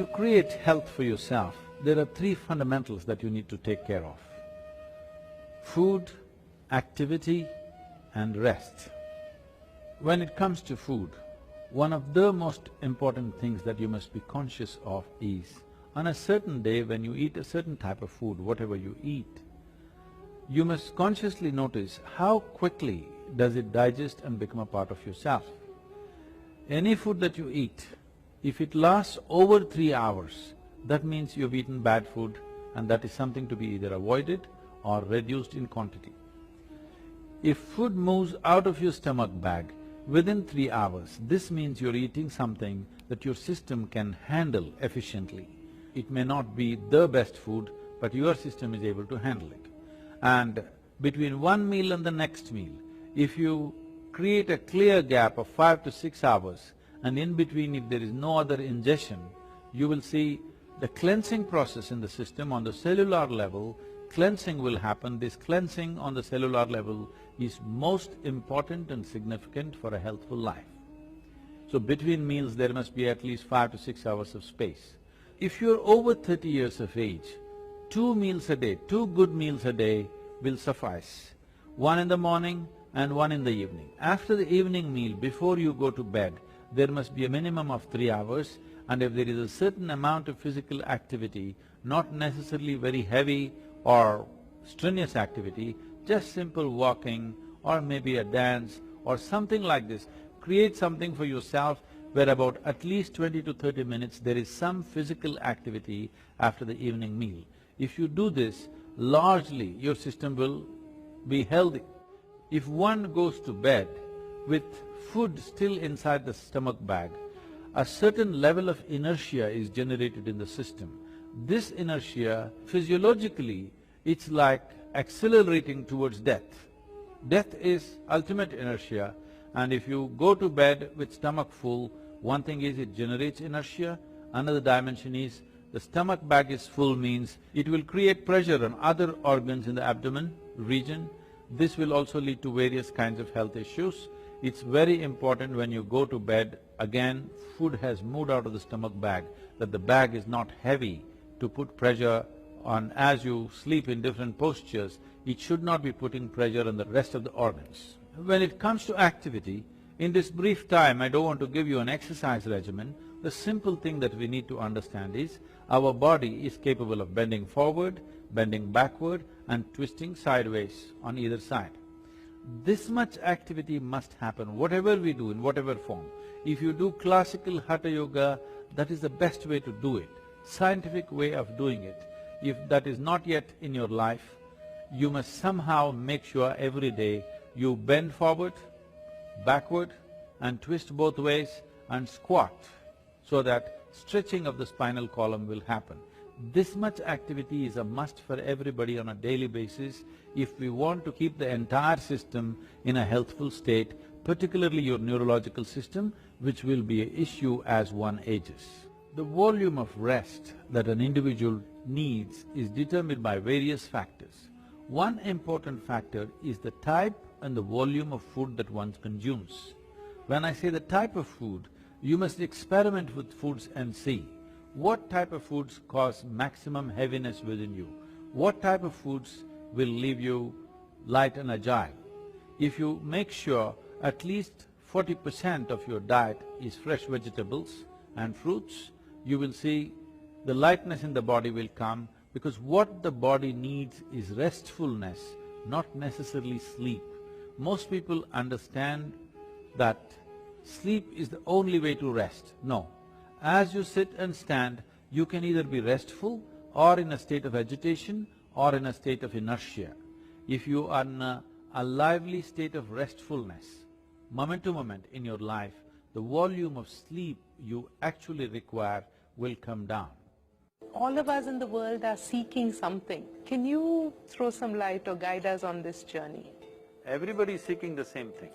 To create health for yourself, there are three fundamentals that you need to take care of: food, activity and rest. When it comes to food, one of the most important things that you must be conscious of is, on a certain day when you eat a certain type of food, whatever you eat, you must consciously notice how quickly does it digest and become a part of yourself. Any food that you eat, if it lasts over 3 hours, that means you've eaten bad food, and that is something to be either avoided or reduced in quantity. If food moves out of your stomach bag within 3 hours, this means you're eating something that your system can handle efficiently. It may not be the best food, but your system is able to handle it. And between one meal and the next meal, if you create a clear gap of 5 to 6 hours, and in between if there is no other ingestion, you will see the cleansing process in the system on the cellular level, cleansing will happen. This cleansing on the cellular level is most important and significant for a healthful life. So between meals there must be at least 5 to 6 hours of space. If you're over 30 years of age, 2 meals a day, 2 good meals a day will suffice. One in the morning and one in the evening. After the evening meal, before you go to bed, there must be a minimum of 3 hours, and if there is a certain amount of physical activity, not necessarily very heavy or strenuous activity, just simple walking or maybe a dance or something like this, create something for yourself where about at least 20 to 30 minutes there is some physical activity after the evening meal. If you do this, largely your system will be healthy. If one goes to bed with food still inside the stomach bag, a certain level of inertia is generated in the system. This inertia, physiologically, it's like accelerating towards death. Death is ultimate inertia, and if you go to bed with stomach full, one thing is it generates inertia, another dimension is the stomach bag is full means it will create pressure on other organs in the abdomen region. This will also lead to various kinds of health issues. It's very important when you go to bed, again, food has moved out of the stomach bag, that the bag is not heavy to put pressure on as you sleep in different postures. It should not be putting pressure on the rest of the organs. When it comes to activity, in this brief time, I don't want to give you an exercise regimen. The simple thing that we need to understand is, our body is capable of bending forward, bending backward and twisting sideways on either side. This much activity must happen, whatever we do, in whatever form. If you do classical Hatha Yoga, that is the best way to do it, scientific way of doing it. If that is not yet in your life, you must somehow make sure every day you bend forward, backward and twist both ways and squat, so that stretching of the spinal column will happen. This much activity is a must for everybody on a daily basis if we want to keep the entire system in a healthful state, particularly your neurological system, which will be an issue as one ages. The volume of rest that an individual needs is determined by various factors. One important factor is the type and the volume of food that one consumes. When I say the type of food, you must experiment with foods and see what type of foods cause maximum heaviness within you, what type of foods will leave you light and agile. If you make sure at least 40% of your diet is fresh vegetables and fruits, you will see the lightness in the body will come, because what the body needs is restfulness, not necessarily sleep. Most people understand that sleep is the only way to rest. No. As you sit and stand, you can either be restful or in a state of agitation or in a state of inertia. If you are in a lively state of restfulness, moment to moment in your life, the volume of sleep you actually require will come down. All of us in the world are seeking something. Can you throw some light or guide us on this journey? Everybody is seeking the same thing.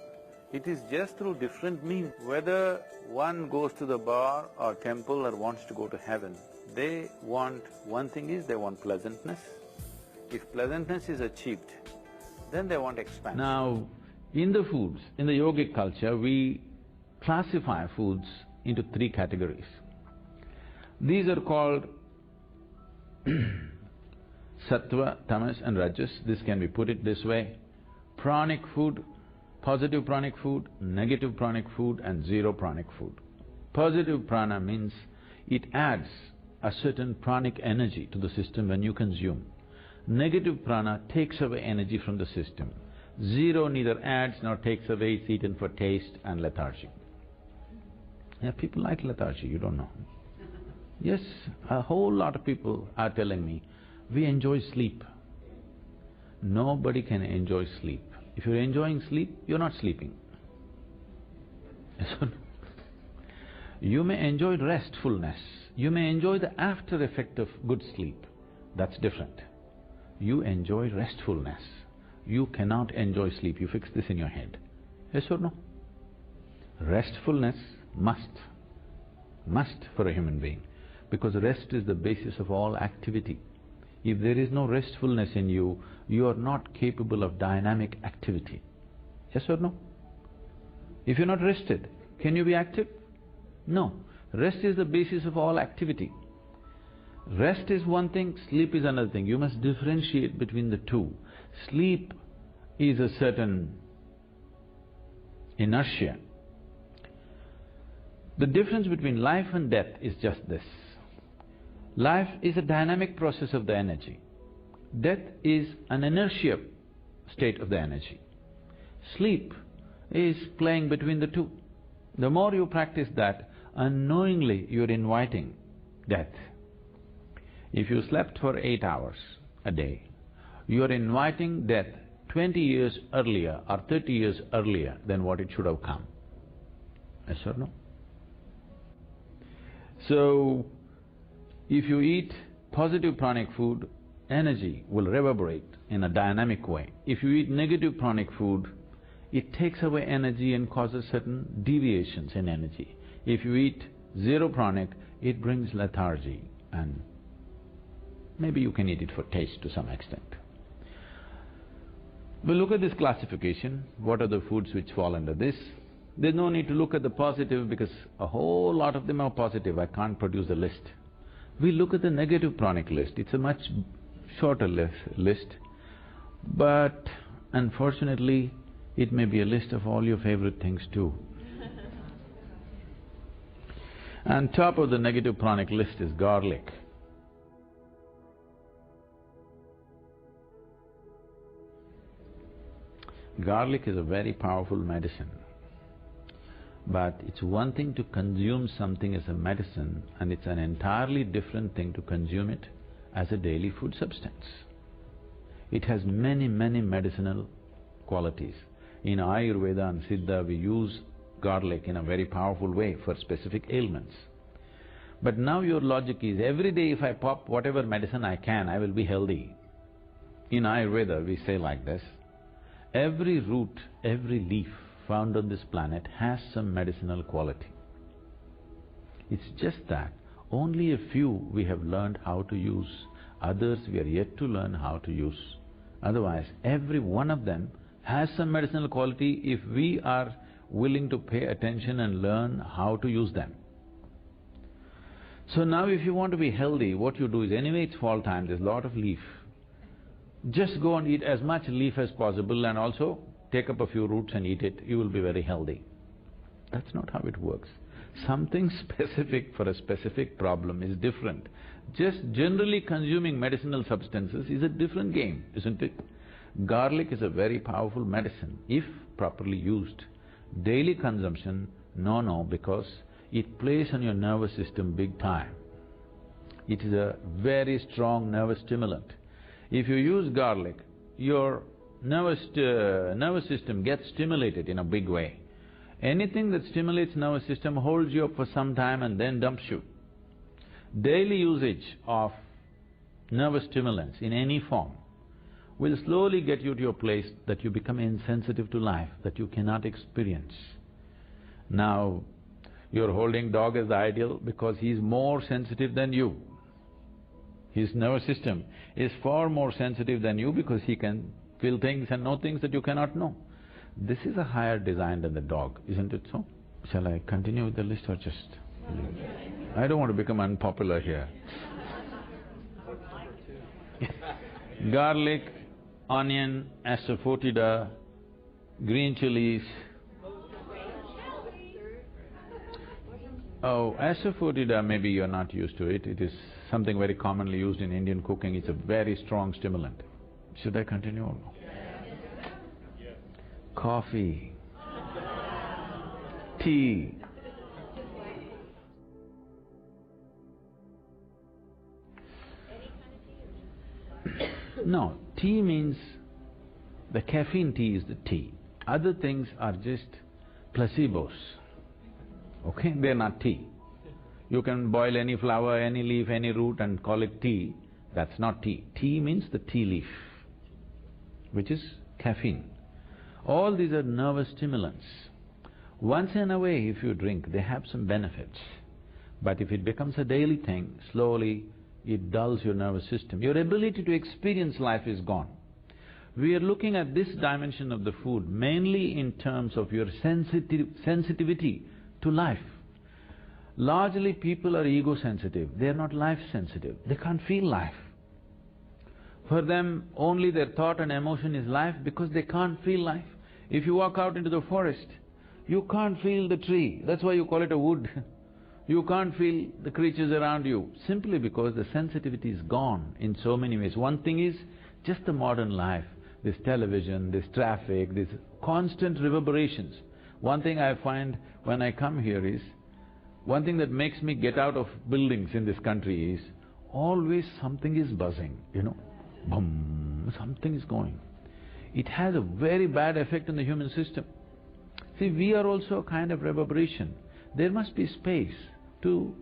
It is just through different means. Whether one goes to the bar or temple or wants to go to heaven, they want… one thing is they want pleasantness. If pleasantness is achieved, then they want expansion. Now, in the foods, in the yogic culture, we classify foods into 3 categories. These are called sattva, tamas and rajas. This can be put it this way. Pranic food, positive pranic food, negative pranic food and zero pranic food. Positive prana means it adds a certain pranic energy to the system when you consume. Negative prana takes away energy from the system. Zero neither adds nor takes away, it's eaten for taste and lethargy. Yeah, people like lethargy, you don't know. Yes, a whole lot of people are telling me, we enjoy sleep. Nobody can enjoy sleep. If you're enjoying sleep, you're not sleeping. Yes or no? You may enjoy restfulness, you may enjoy the after effect of good sleep, that's different. You enjoy restfulness, you cannot enjoy sleep, you fix this in your head. Yes or no? Restfulness must for a human being, because rest is the basis of all activity. If there is no restfulness in you, you are not capable of dynamic activity. Yes or no? If you're not rested, can you be active? No. Rest is the basis of all activity. Rest is one thing, sleep is another thing. You must differentiate between the two. Sleep is a certain inertia. The difference between life and death is just this. Life is a dynamic process of the energy. Death is an inertia state of the energy. Sleep is playing between the two. The more you practice that, unknowingly you're inviting death. If you slept for 8 hours a day, you're inviting death 20 years earlier or 30 years earlier than what it should have come. Yes or no? So, if you eat positive pranic food, energy will reverberate in a dynamic way. If you eat negative pranic food, it takes away energy and causes certain deviations in energy. If you eat zero pranic, it brings lethargy and maybe you can eat it for taste to some extent. We'll look at this classification, what are the foods which fall under this. There's no need to look at the positive because a whole lot of them are positive, I can't produce a list. We look at the negative pranic list, it's a much shorter list, but unfortunately, it may be a list of all your favorite things too. And top of the negative pranic list is garlic. Garlic is a very powerful medicine. But it's one thing to consume something as a medicine and it's an entirely different thing to consume it as a daily food substance. It has many medicinal qualities. In Ayurveda and Siddha, we use garlic in a very powerful way for specific ailments. But now your logic is, every day if I pop whatever medicine I can, I will be healthy. In Ayurveda, we say like this, every root, every leaf found on this planet has some medicinal quality. It's just that only a few we have learned how to use, others we are yet to learn how to use. Otherwise, every one of them has some medicinal quality if we are willing to pay attention and learn how to use them. So now if you want to be healthy, what you do is, anyway it's fall time, there's a lot of leaf. Just go and eat as much leaf as possible and also take up a few roots and eat it, you will be very healthy. That's not how it works. Something specific for a specific problem is different. Just generally consuming medicinal substances is a different game, isn't it? Garlic is a very powerful medicine, if properly used. Daily consumption, no, because it plays on your nervous system big time. It is a very strong nervous stimulant. If you use garlic, your nervous system gets stimulated in a big way. Anything that stimulates nervous system holds you up for some time and then dumps you. Daily usage of nervous stimulants in any form will slowly get you to a place that you become insensitive to life, that you cannot experience. Now, you're holding dog as the ideal because he's more sensitive than you. His nervous system is far more sensitive than you because he can feel things and know things that you cannot know. This is a higher design than the dog, isn't it so? Shall I continue with the list or just… I don't want to become unpopular here. Garlic, onion, asafoetida, green chilies. Oh, asafoetida, maybe you're not used to it. It is something very commonly used in Indian cooking. It's a very strong stimulant. Should I continue or no? Coffee, tea. No, tea means the caffeine tea is the tea. Other things are just placebos, okay? They're not tea. You can boil any flower, any leaf, any root and call it tea. That's not tea. Tea means the tea leaf, which is caffeine. All these are nervous stimulants. Once in a way if you drink, they have some benefits. But if it becomes a daily thing, slowly it dulls your nervous system. Your ability to experience life is gone. We are looking at this dimension of the food mainly in terms of your sensitivity to life. Largely people are ego-sensitive, they are not life-sensitive, they can't feel life. For them, only their thought and emotion is life because they can't feel life. If you walk out into the forest, you can't feel the tree, that's why you call it a wood. You can't feel the creatures around you, simply because the sensitivity is gone in so many ways. One thing is just the modern life, this television, this traffic, these constant reverberations. One thing I find when I come here is, one thing that makes me get out of buildings in this country is, always something is buzzing, you know, boom, something is going. It has a very bad effect on the human system. See, we are also a kind of reverberation. There must be space to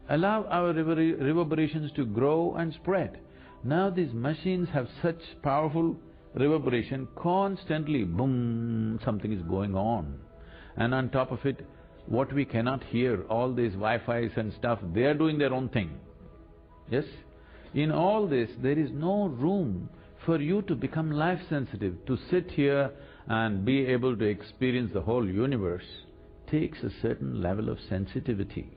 allow our reverberations to grow and spread. Now these machines have such powerful reverberation, constantly boom, something is going on. And on top of it, what we cannot hear, all these Wi-Fis and stuff, they are doing their own thing. Yes? In all this, there is no room for you to become life-sensitive. To sit here and be able to experience the whole universe takes a certain level of sensitivity.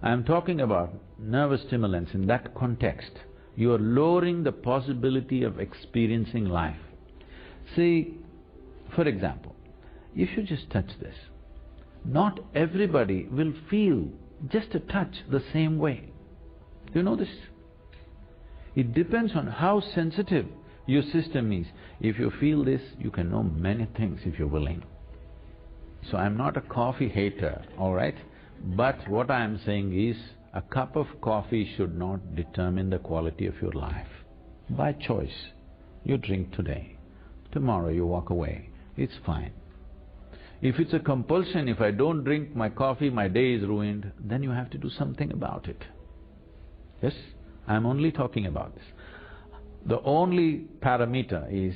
I am talking about nervous stimulants in that context. You are lowering the possibility of experiencing life. See, for example, if you just touch this, not everybody will feel just a touch the same way. Do you know this? It depends on how sensitive your system is. If you feel this, you can know many things if you're willing. So I'm not a coffee hater, all right? But what I'm saying is, a cup of coffee should not determine the quality of your life. By choice, you drink today, tomorrow you walk away, it's fine. If it's a compulsion, if I don't drink my coffee, my day is ruined, then you have to do something about it. Yes? I'm only talking about this. The only parameter is,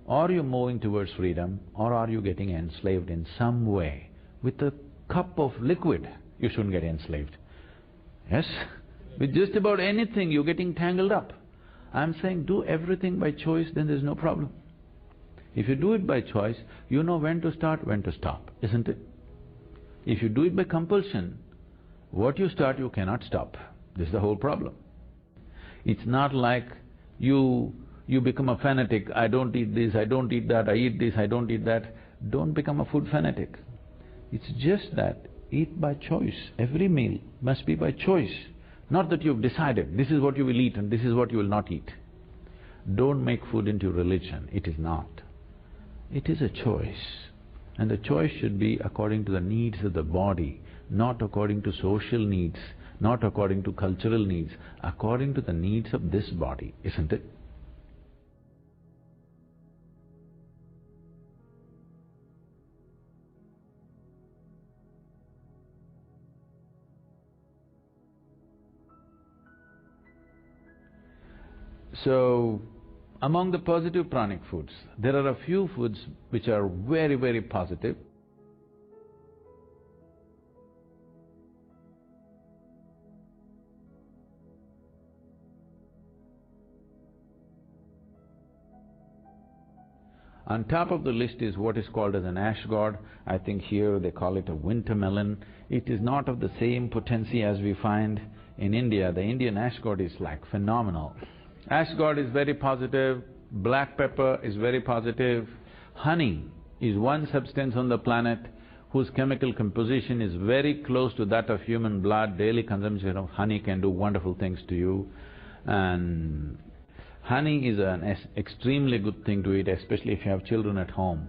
are you moving towards freedom or are you getting enslaved in some way? With a cup of liquid, you shouldn't get enslaved. Yes? With just about anything, you're getting tangled up. I'm saying do everything by choice, then there's no problem. If you do it by choice, you know when to start, when to stop, isn't it? If you do it by compulsion, what you start, you cannot stop. This is the whole problem. It's not like you become a fanatic, I don't eat this, I don't eat that, I eat this, I don't eat that. Don't become a food fanatic. It's just that eat by choice. Every meal must be by choice. Not that you've decided, this is what you will eat and this is what you will not eat. Don't make food into religion, it is not. It is a choice. And the choice should be according to the needs of the body, not according to social needs, not according to cultural needs, according to the needs of this body, isn't it? So, among the positive pranic foods, there are a few foods which are very, very positive. On top of the list is what is called as an ash god. I think here they call it a winter melon. It is not of the same potency as we find in India. The Indian ash god is like phenomenal. Ash god is very positive, black pepper is very positive. Honey is one substance on the planet whose chemical composition is very close to that of human blood. Daily consumption of honey can do wonderful things to you. And honey is an extremely good thing to eat, especially if you have children at home.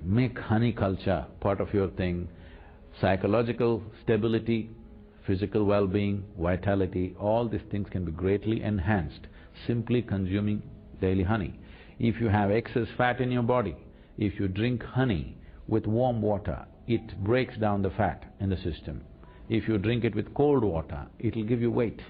Make honey culture part of your thing. Psychological stability, physical well-being, vitality, all these things can be greatly enhanced simply consuming daily honey. If you have excess fat in your body, if you drink honey with warm water, it breaks down the fat in the system. If you drink it with cold water, it'll give you weight.